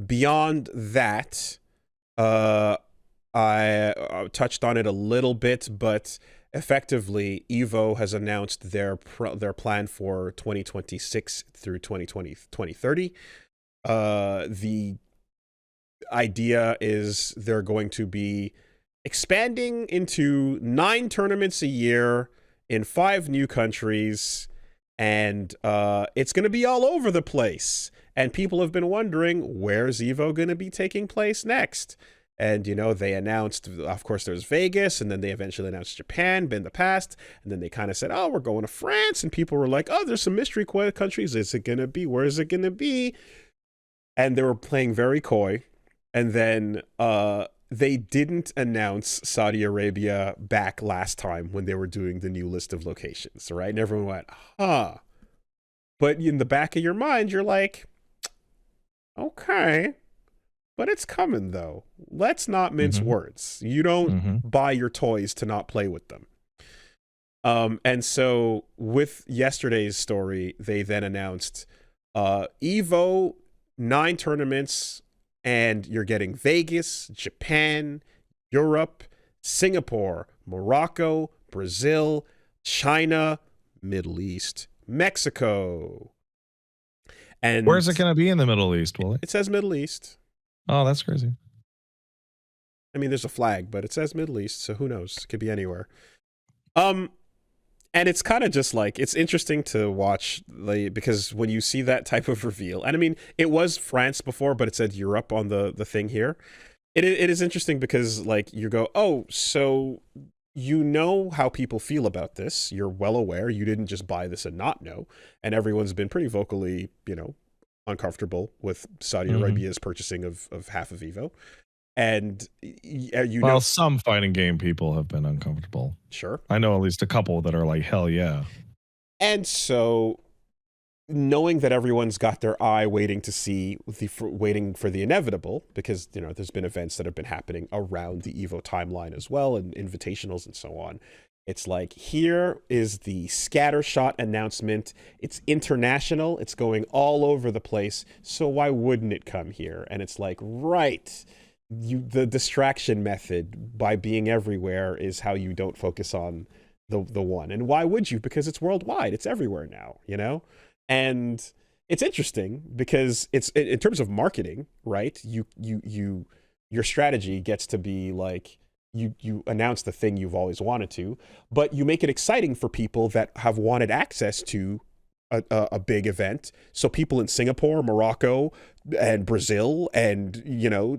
Beyond that, uh, I touched on it a little bit, but effectively, Evo has announced their plan for 2026 through 2030. The idea is they're going to be expanding into 9 tournaments a year in 5 new countries, and it's going to be all over the place. And people have been wondering, where's Evo going to be taking place next? And, they announced, of course, there's Vegas, and then they eventually announced Japan in the past. And then they kind of said, oh, we're going to France. And people were like, oh, there's some mystery countries. Is it going to be? Where is it going to be? And they were playing very coy. And then they didn't announce Saudi Arabia back last time when they were doing the new list of locations, right? And everyone went, huh. But in the back of your mind, you're like, okay. But it's coming, though. Let's not mince words. You don't buy your toys to not play with them. And so with yesterday's story, they then announced Evo, 9 tournaments, and you're getting Vegas, Japan, Europe, Singapore, Morocco, Brazil, China, Middle East, Mexico. And where's it going to be in the Middle East, Willie? It says Middle East. Oh, that's crazy. I mean, there's a flag, but it says Middle East, so who knows? It could be anywhere. And it's kind of just like, it's interesting to watch, because when you see that type of reveal, and I mean, it was France before, but it said Europe on the thing here. It is interesting because, like, you go, oh, so you know how people feel about this. You're well aware. You didn't just buy this and not know. And everyone's been pretty vocally, uncomfortable with Saudi Arabia's purchasing of half of Evo. And some fighting game people have been uncomfortable. Sure. I know at least a couple that are like, hell yeah. And so knowing that everyone's got their eye waiting to see, waiting for the inevitable, because, there's been events that have been happening around the Evo timeline as well, and invitationals and so on. It's like, here is the scattershot announcement. It's international. It's going all over the place. So why wouldn't it come here? And it's like, right. The distraction method by being everywhere is how you don't focus on the one. And why would you? Because it's worldwide. It's everywhere now, And it's interesting because it's, in terms of marketing, right? Your strategy gets to be like, you announce the thing you've always wanted to, but you make it exciting for people that have wanted access to a big event. So people in Singapore, Morocco, and Brazil, and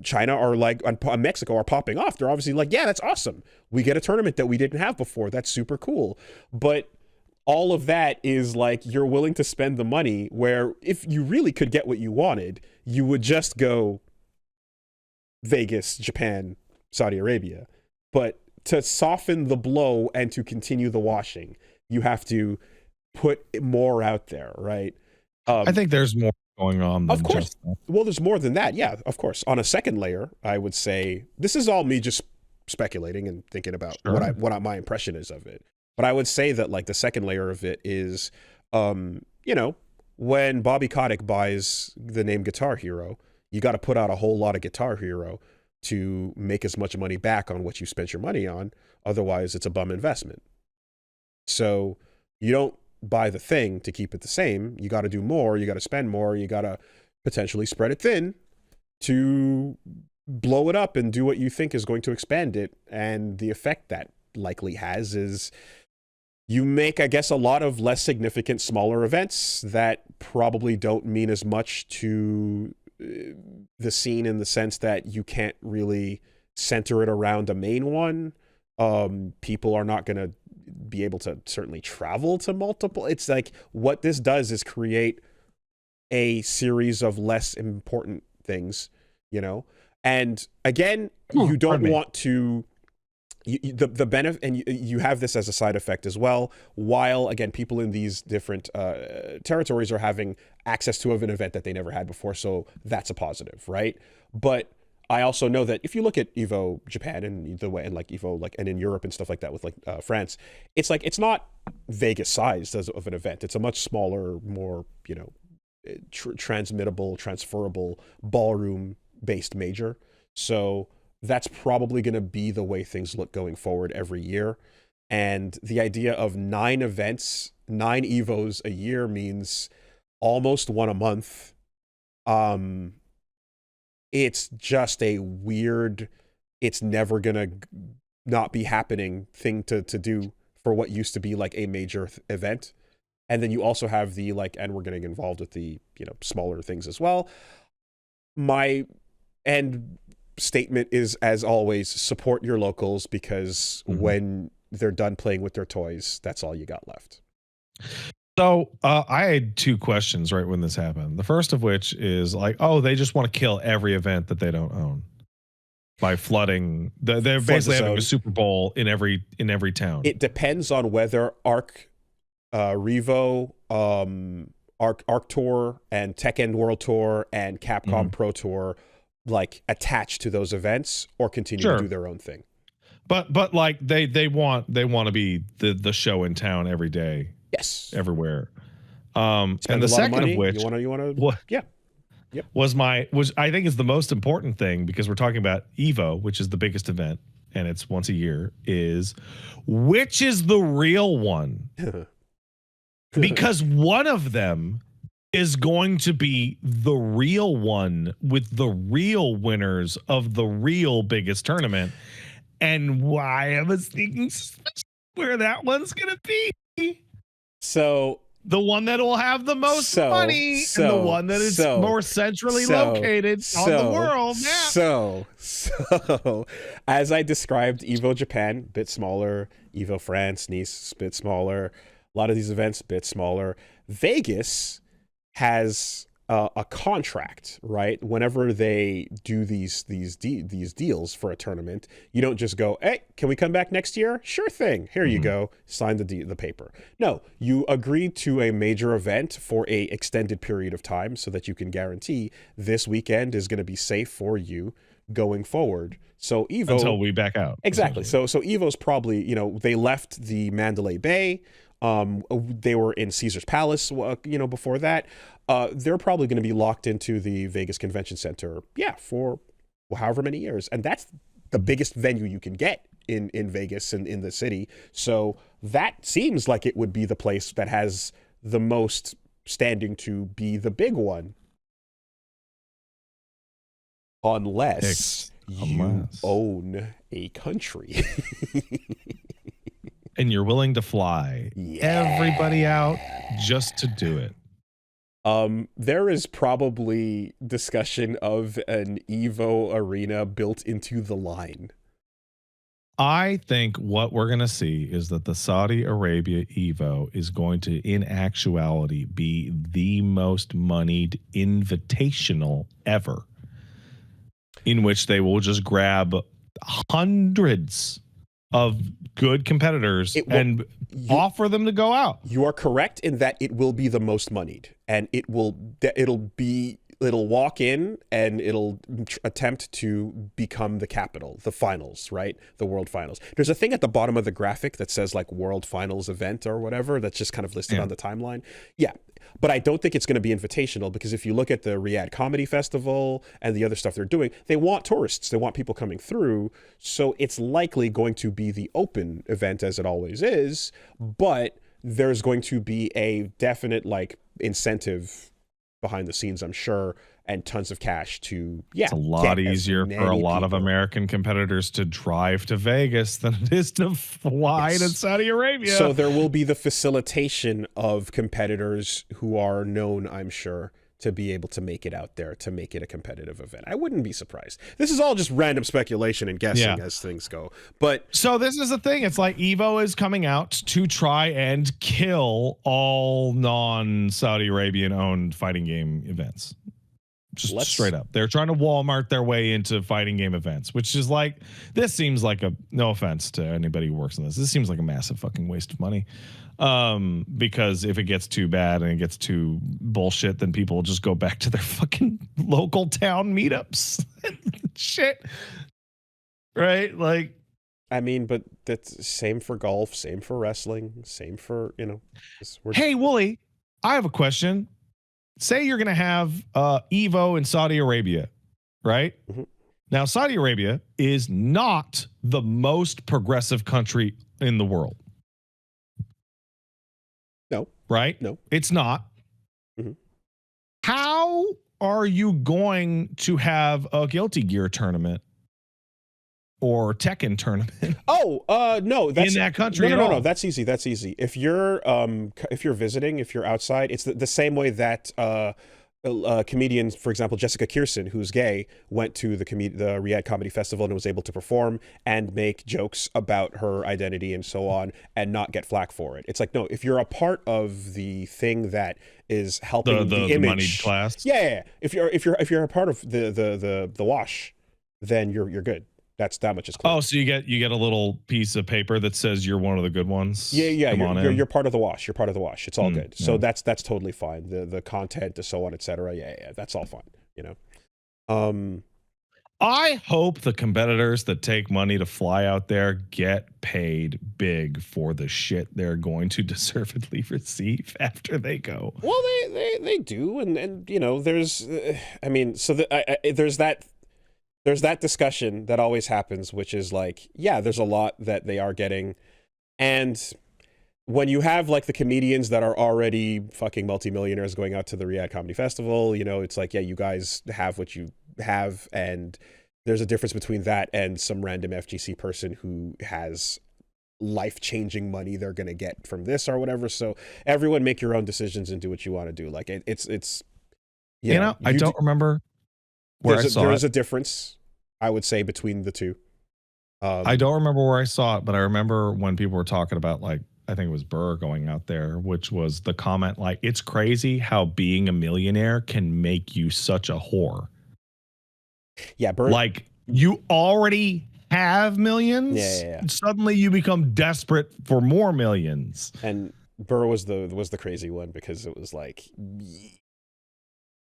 China are like, and Mexico are popping off. They're obviously like, yeah, that's awesome. We get a tournament that we didn't have before. That's super cool. But all of that is like, you're willing to spend the money, where if you really could get what you wanted, you would just go Vegas, Japan, Saudi Arabia. But to soften the blow and to continue the washing, you have to put more out there, right? I think there's more going on than of course. Just that. Well, there's more than that. Yeah, of course. On a second layer, I would say, this is all me just speculating and thinking about what my impression is of it. But I would say that, like, the second layer of it is, when Bobby Kotick buys the name Guitar Hero, you got to put out a whole lot of Guitar Hero to make as much money back on what you spent your money on. Otherwise, it's a bum investment. So you don't buy the thing to keep it the same. You got to do more. You got to spend more. You got to potentially spread it thin to blow it up and do what you think is going to expand it. And the effect that likely has is you make, I guess, a lot of less significant, smaller events that probably don't mean as much to the scene, in the sense that you can't really center it around a main one. People are not going to be able to certainly travel to multiple. It's like, what this does is create a series of less important things, and again, you don't want to, the benefit, and you have this as a side effect as well, while again, people in these different territories are having access to an event that they never had before. So that's a positive, right? But I also know that if you look at Evo Japan and the way, and like Evo, like, and in Europe and stuff like that with like France, it's like, it's not Vegas sized of an event. It's a much smaller, more, transmittable, transferable ballroom based major. So that's probably going to be the way things look going forward every year. And the idea of 9 events, 9 Evos a year means almost one a month. It's just a weird, it's never going to not be happening thing to do for what used to be like a major event. And then you also have the like, and we're getting involved with the, smaller things as well. My end statement is, as always, support your locals, because when they're done playing with their toys, that's all you got left. So I had 2 questions right when this happened. The first of which is like, oh, they just want to kill every event that they don't own by flooding. They're basically having a Super Bowl in every town. It depends on whether Arc, Revo, Arc Tour, and Tekken World Tour, and Capcom Pro Tour like attach to those events or continue to do their own thing. But like they want to be the show in town every day. Yes. Everywhere. Spend and the second of which you want to yeah. Yep. was I think is the most important thing, because we're talking about Evo, which is the biggest event and it's once a year, is which is the real one? Because one of them is going to be the real one with the real winners of the real biggest tournament. And why I was thinking where that one's going to be. So the one that will have the most money, and the one that is more centrally located on the world map. So, as I described, Evo Japan, bit smaller. Evo France, Nice, bit smaller. A lot of these events, bit smaller. Vegas has a contract, right? Whenever they do these deals for a tournament, you don't just go, hey, can we come back next year? Sure thing. Here you go. Sign the paper. No, you agree to a major event for a extended period of time so that you can guarantee this weekend is going to be safe for you going forward. So Evo, until we back out. Exactly. So Evo's probably, they left the Mandalay Bay. They were in Caesar's Palace, before that. They're probably going to be locked into the Vegas Convention Center, for however many years. And that's the biggest venue you can get in Vegas and in the city. So that seems like it would be the place that has the most standing to be the big one. Unless you own a country. And you're willing to fly everybody out just to do it. There is probably discussion of an Evo arena built into the line. I think what we're going to see is that the Saudi Arabia Evo is going to, in actuality, be the most moneyed invitational ever, in which they will just grab hundreds of good competitors and offer them to go out. You are correct in that it will be the most moneyed, and it'll walk in and it'll attempt to become the capital, the finals, right? The world finals. There's a thing at the bottom of the graphic that says like world finals event or whatever, that's just kind of listed on the timeline. Yeah. But I don't think it's going to be invitational, because if you look at the Riyadh Comedy Festival and the other stuff they're doing, they want tourists. They want people coming through. So it's likely going to be the open event, as it always is. But there's going to be a definite like incentive behind the scenes, I'm sure, and tons of cash to it's a lot easier for a lot of American competitors to drive to Vegas than it is to fly to Saudi Arabia. So there will be the facilitation of competitors who are known, I'm sure, to be able to make it out there, to make it a competitive event. I wouldn't be surprised. This is all just random speculation and guessing as things go. But so this is the thing. It's like Evo is coming out to try and kill all non-Saudi Arabian owned fighting game events. Just straight up. They're trying to Walmart their way into fighting game events, which is like, this seems like no offense to anybody who works in this seems like a massive fucking waste of money. Because if it gets too bad and it gets too bullshit, then people will just go back to their fucking local town meetups. Shit. Right? Like, I mean, but that's same for golf, same for wrestling, same for, Hey, Wooly, I have a question. say you're going to have Evo in Saudi Arabia, right? Mm-hmm. Now, Saudi Arabia is not the most progressive country in the world. No. Right? No. It's not. Mm-hmm. How are you going to have a Guilty Gear tournament or Tekken tournament? No, that's in that country. No. That's easy. That's easy. If you're visiting, if you're outside, it's the same way that comedians, for example, Jessica Kirson, who's gay, went to the Riyadh Comedy Festival and was able to perform and make jokes about her identity and so on, and not get flack for it. It's like, no, if you're a part of the thing that is helping the image, moneyed class. Yeah. If you're a part of the wash, then you're good. That's that much is clear. Oh, so you get a little piece of paper that says you're one of the good ones. Yeah. You're part of the wash. You're part of the wash. It's all good. So yeah. that's totally fine. The content, the so on, etc. Yeah. That's all fine. You know. I hope the competitors that take money to fly out there get paid big for the shit they're going to deservedly receive after they go. Well, they do, and you know, there's, there's that discussion that always happens, which is like, yeah, there's a lot that they are getting. And when you have like the comedians that are already fucking multimillionaires going out to the Riyadh Comedy Festival, you know, it's like, yeah, you guys have what you have. And there's a difference between that and some random FGC person who has life-changing money they're going to get from this or whatever. So everyone make your own decisions and do what you want to do. Like it's, you know, I don't remember where I saw it. There is a difference, I would say, between the two. I don't remember where I saw it, but I remember when people were talking about, like, I think it was Burr going out there, which was the comment like, it's crazy how being a millionaire can make you such a whore. Yeah, Burr. Like, you already have millions. Yeah. Suddenly you become desperate for more millions. And Burr was the crazy one, because it was like,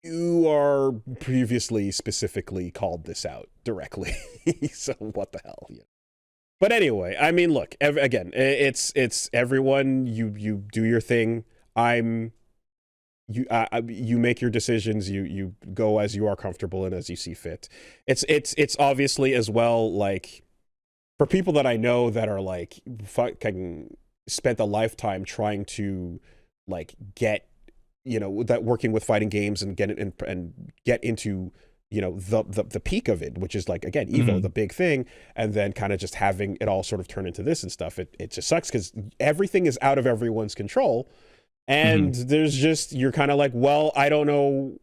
you are previously specifically called this out directly. So what the hell? Yeah. But anyway, I mean, look, again, it's everyone, you do your thing. You make your decisions, you go as you are comfortable and as you see fit. It's obviously as well, like, for people that I know that are like fucking spent a lifetime trying to like get, you know, that working with fighting games and get it and get into, you know, the peak of it, which is like, again, Evo, the big thing, and then kind of just having it all sort of turn into this and stuff. It just sucks because everything is out of everyone's control, and there's just, you're kind of like, well, I don't know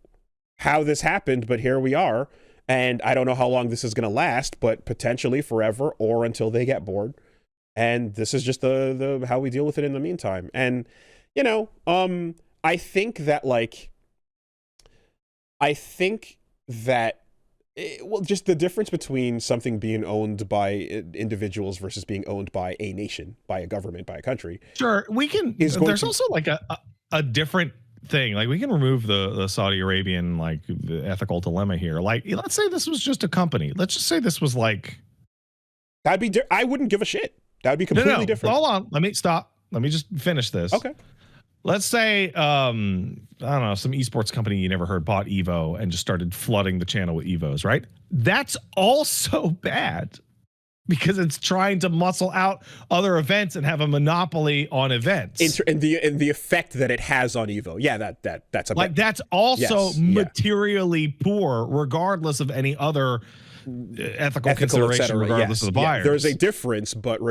how this happened, but here we are, and I don't know how long this is going to last, but potentially forever or until they get bored, and this is just the how we deal with it in the meantime. And you know, I think that well, just the difference between something being owned by individuals versus being owned by a nation, by a government, by a country. Sure, we can. There's also like a different thing. Like, we can remove the Saudi Arabian, like, the ethical dilemma here. Like, let's say this was just a company. Let's just say this was like, that'd be. I wouldn't give a shit. That'd be completely different. Hold on. Let me stop. Let me just finish this. Okay. Let's say, I don't know, some esports company you never heard bought Evo and just started flooding the channel with Evos, right? That's also bad because it's trying to muscle out other events and have a monopoly on events. And the effect that it has on Evo. Yeah, that's a like, that's also materially poor, regardless of any other ethical consideration, regardless of the buyers. There's a difference, but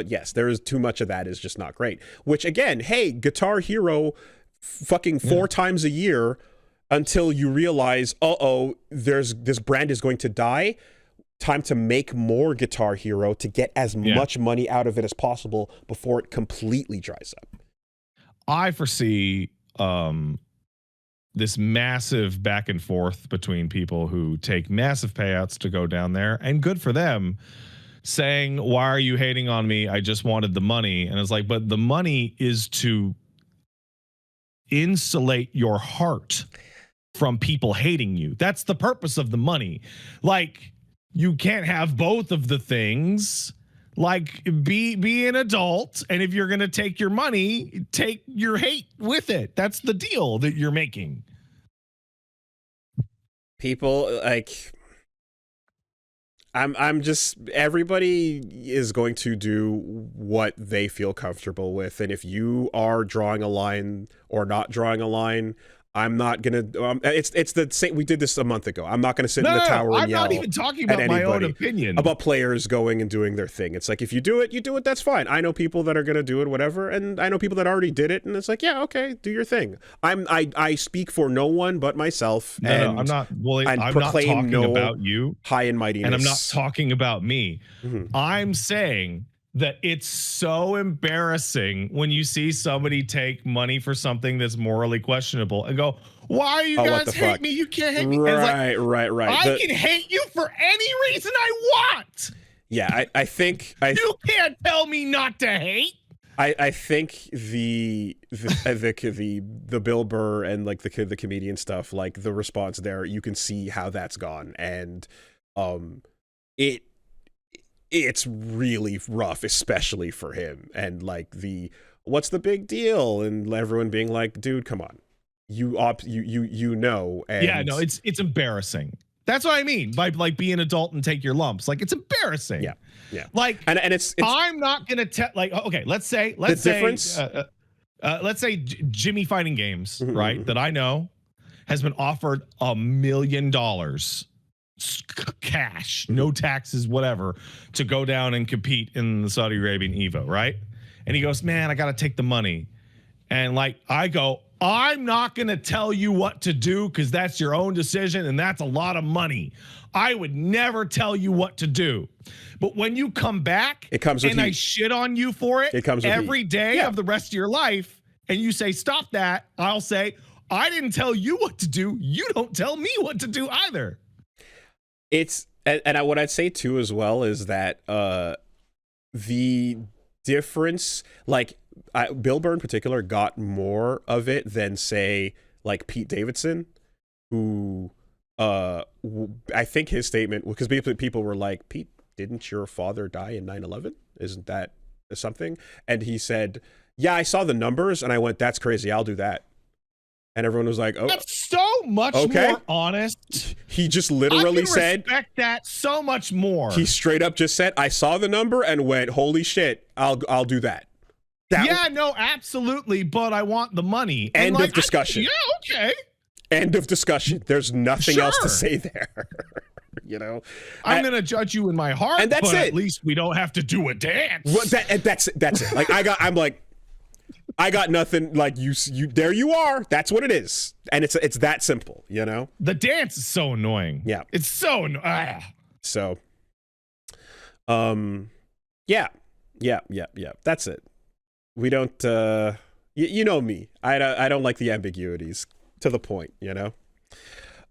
yes, there is too much of that is just not great. Which, again, hey, Guitar Hero fucking 4 times a year until you realize, this brand is going to die. Time to make more Guitar Hero to get as much money out of it as possible before it completely dries up. I foresee this massive back and forth between people who take massive payouts to go down there, and good for them, saying, why are you hating on me? I just wanted the money. And it's like, but the money is to insulate your heart from people hating you. That's the purpose of the money. Like, you can't have both of the things. Like, be an adult, and if you're going to take your money, take your hate with it. That's the deal that you're making. people like I'm just everybody is going to do what they feel comfortable with, and if you are drawing a line or not drawing a line, I'm not gonna. It's the same. We did this a month ago. I'm not gonna sit in the tower and yell. I'm not even talking about my own opinion about players going and doing their thing. It's like if you do it, you do it. That's fine. I know people that are gonna do it, whatever, and I know people that already did it, and it's like, yeah, okay, do your thing. I speak for no one but myself. No, I'm not. Well, I'm not talking about you, high and mightiness, and I'm not talking about me. Mm-hmm. I'm saying that it's so embarrassing when you see somebody take money for something that's morally questionable and go, why you guys hate me? You can't hate me. Right. I can hate you for any reason I want. Yeah, I think you can't tell me not to hate. I think the Bill Burr and like the comedian stuff, like the response there, you can see how that's gone, and it's really rough, especially for him. And like what's the big deal? And everyone being like, dude, come on, you know. And yeah, no, it's embarrassing. That's what I mean by like be an adult and take your lumps. Like it's embarrassing. Yeah. Like and it's I'm not gonna tell. Like okay, let's say Jimmy Fighting Games, mm-hmm, right? Mm-hmm. That I know has been offered $1 million. Cash, no taxes, whatever, to go down and compete in the Saudi Arabian Evo, right? And he goes, man, I got to take the money. And like, I go, I'm not going to tell you what to do because that's your own decision and that's a lot of money. I would never tell you what to do. But when you come back it comes with and heat. I shit on you for it comes with every day of the rest of your life, and you say, stop that, I'll say, I didn't tell you what to do. You don't tell me what to do either. It's and what I'd say too as well is that the difference, like Bill Burr in particular got more of it than say like Pete Davidson, who I think his statement, because people were like, Pete, didn't your father die in 9/11? Isn't that something? And he said, yeah, I saw the numbers and I went, that's crazy, I'll do that. And everyone was like, oh, that's so much more honest. He just literally said, respect that so much more. He straight up just said, I saw the number and went, holy shit, I'll do that. No, absolutely. But I want the money. End of discussion. Okay. End of discussion. There's nothing else to say there. You know, I'm going to judge you in my heart, and that's but it. At least we don't have to do a dance. Well, that's it. Like I got nothing. Like you there you are. That's what it is. And it's that simple, you know? The dance is so annoying. Yeah. It's so annoying. So, yeah. That's it. We don't, you know me. I don't like the ambiguities, to the point, you know?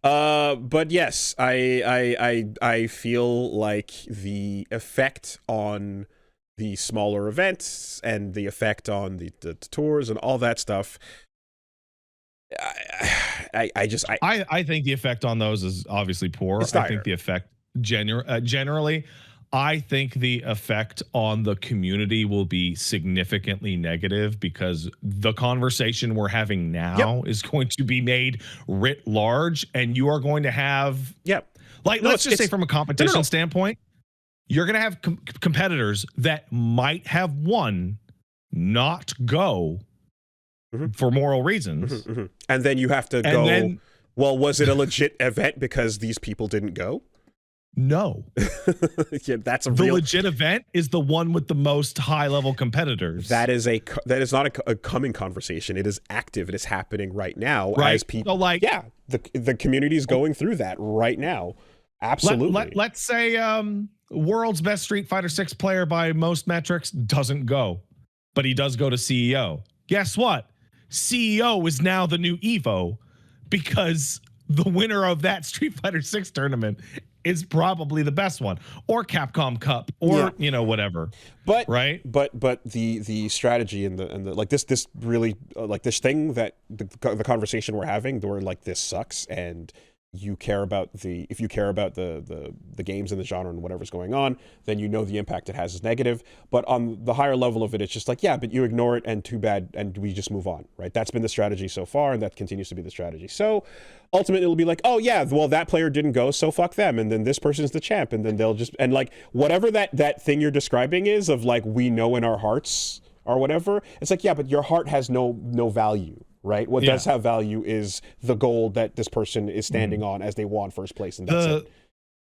But yes, I feel like the effect on the smaller events and the effect on the tours and all that stuff, I think the effect on those is obviously poor. I think the effect generally, I think the effect on the community will be significantly negative because the conversation we're having now is going to be made writ large, and you are going to have let's just say from a competition standpoint, you're going to have competitors that might have won not go for moral reasons. And then you have to go, well, was it a legit event because these people didn't go? No. That's the legit event is the one with the most high-level competitors. That is not a coming conversation. It is active. It is happening right now. Right. As people, the community is going through that right now. Absolutely. Let's say world's best Street Fighter 6 player by most metrics doesn't go, but he does go to CEO. Guess what? CEO is now the new Evo because the winner of that Street Fighter 6 tournament is probably the best one, or Capcom Cup, or whatever. But right. But the strategy and the like this really like this thing that the conversation we're having where like this sucks and you care about if you care about the games and the genre and whatever's going on, then you know the impact it has is negative. But on the higher level of it, it's just like, yeah, but you ignore it and too bad, and we just move on, right? That's been the strategy so far, and that continues to be the strategy. So ultimately it'll be like, oh yeah, well that player didn't go, so fuck them, and then this person's the champ, and then they'll just, and like whatever that thing you're describing is of like, we know in our hearts or whatever, it's like, yeah, but your heart has no value. Right. What does have value is the goal that this person is standing on as they won first place, and that's it.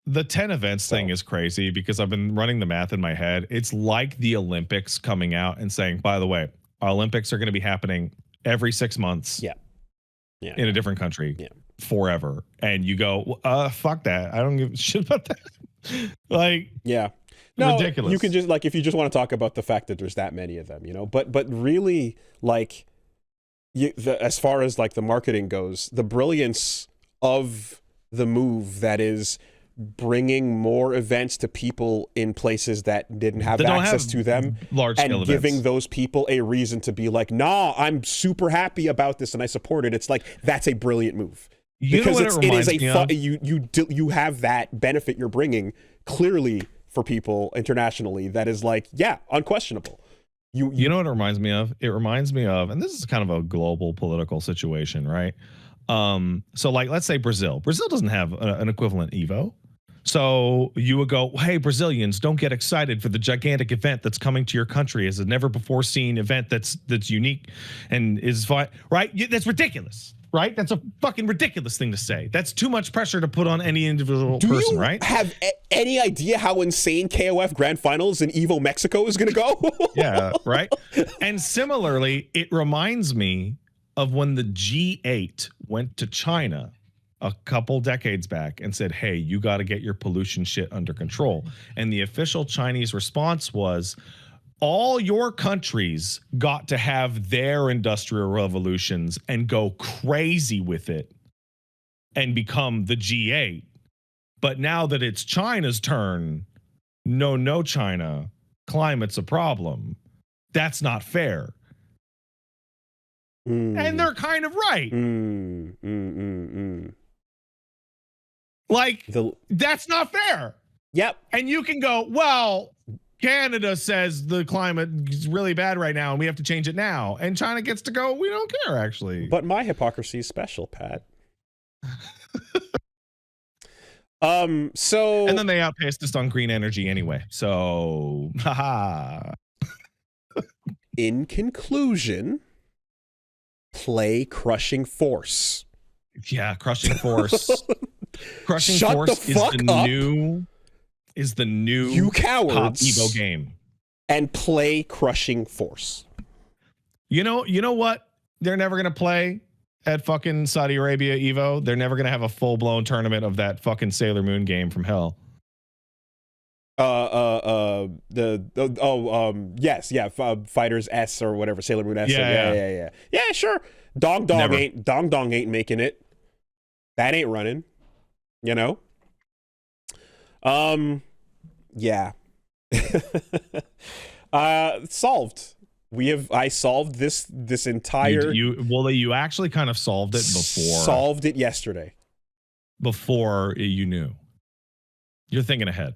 The 10 events thing is crazy because I've been running the math in my head. It's like the Olympics coming out and saying, by the way, our Olympics are going to be happening every 6 months. Yeah. In a different country. Yeah. Forever. And you go, fuck that. I don't give a shit about that. Like, yeah. No, ridiculous. You can just, like, if you just want to talk about the fact that there's that many of them, but really, like, as far as like the marketing goes, the brilliance of the move that is bringing more events to people in places that didn't have access to them, and giving those people a reason to be like, nah, I'm super happy about this and I support it. It's like, that's a brilliant move. Because you have that benefit you're bringing clearly for people internationally that is like, yeah, unquestionable. You know what it reminds me of? It reminds me of, and this is kind of a global political situation, right? So like, let's say Brazil doesn't have an equivalent Evo. So you would go, hey, Brazilians, don't get excited for the gigantic event that's coming to your country as a never before seen event that's unique and is fine, right? That's ridiculous. Right? That's a fucking ridiculous thing to say. That's too much pressure to put on any individual person, right? Do you have any idea how insane KOF Grand Finals in Evo Mexico is going to go? Yeah, right? And similarly, it reminds me of when the G8 went to China a couple decades back and said, hey, you got to get your pollution shit under control. And the official Chinese response was, all your countries got to have their industrial revolutions and go crazy with it and become the G8. But now that it's China's turn, no, China, climate's a problem. That's not fair. And they're kind of right. Like, that's not fair. Yep. And you can go, well, Canada says the climate is really bad right now and we have to change it now. And China gets to go, we don't care, actually. But my hypocrisy is special, Pat. So... And then they outpaced us on green energy anyway. So, haha. In conclusion, play Crushing Force. Yeah, Crushing Force. Crushing Shut Force the fuck up. Is the new you cowards top Evo game. And play Crushing Force. You know what? They're never going to play at fucking Saudi Arabia Evo. They're never going to have a full-blown tournament of that fucking Sailor Moon game from hell. Yes, yeah, Fighters S or whatever, Sailor Moon S. Yeah, sure. Dong ain't making it. That ain't running. Yeah. Solved. I solved this entire. You actually kind of solved it before. Solved it yesterday. Before you knew. You're thinking ahead.